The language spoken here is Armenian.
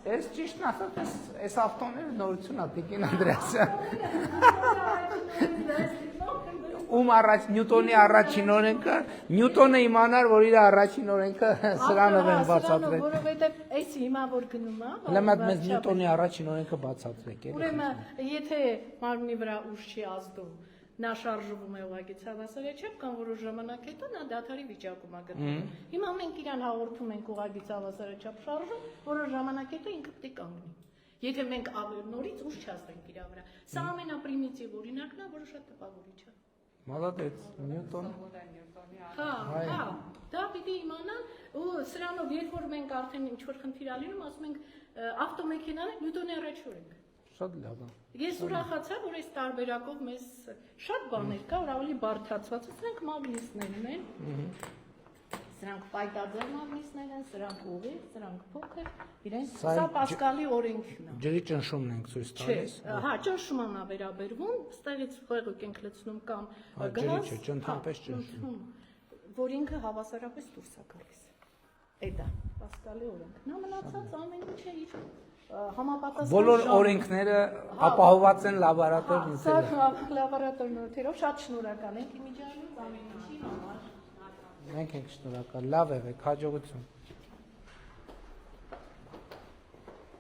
Ես ճիշտն ասած, այս ավտոները նորություն ա Տիկին Անդրեասյան։ Ում առաջ Նյուտոնի առաջին օրենքը, Նյուտոնը իմանար, որ իր առաջին օրենքը սրանով են բացատրել։ Որովհետև այս հիմա որ գնում է, Լեմատ մեզ Նյուտոնի առաջին օրենքը բացատրեք։ Ուրեմն, եթե մարմնի վրա ուժ չի ազդում, նա շարժվում է ուղղակի ցավասարաչափ կամ որոշ ժամանակ հետո նա դադարի վիճակում է գտնվում։ Հիմա մենք իրան հաղորդում ենք ուղղակի ցավասարաչափ շարժում, որոշ ժամանակ հետո ինքը պետք է կանգնի։ Եթե մենք նորից ուժ չազդենք իր վրա, սա ամենապրիմիտիվ օրինակն է, որը շատ տպավորիչ է։ Մալադեց, Նյուտոն։ Հա, դա պիտի իմանան, ու սրանով երբ որ մենք արդեն ինչ-որ խնդիր ալինում, ասում ենք ավտոմեքենան Նյուտոնի առաջ օրենք։ Շատ լավ է։ Ես ուրախացա, որ այս տարբերակով մեզ շատ բաներ կա, որ ավելի բարդացված է, սրանք մագնիսներն են։ Սրանք պայտաձև մագնիսներ են, սրանք ուղիղ, սրանք փոքր, իրենց սա Պասկալի օրենքն է։ Ջրի ճնշումն ենք ցույց տալիս։ Հա, ճնշման է վերաբերվում, ստեղից խեղուկ ենք լցնում կամ ջրի չէ, ճնթամպես ճնշում։ Որ ինքը հավասարապես դուրս է գալիս։ Էդա Պասկալի օրենքն է, մնացած ամեն ինչ է իր համապատասխան։ Բոլոր օրենքները ապահովված են լաբորատոր նյութերով։ Սա լաբորատոր նյութերով շատ շնորհակալ ենք իմիջիայինից ամեն ինչի համար։ Մենք ենք շնորհակալ, լավ եղեք, հաջողություն։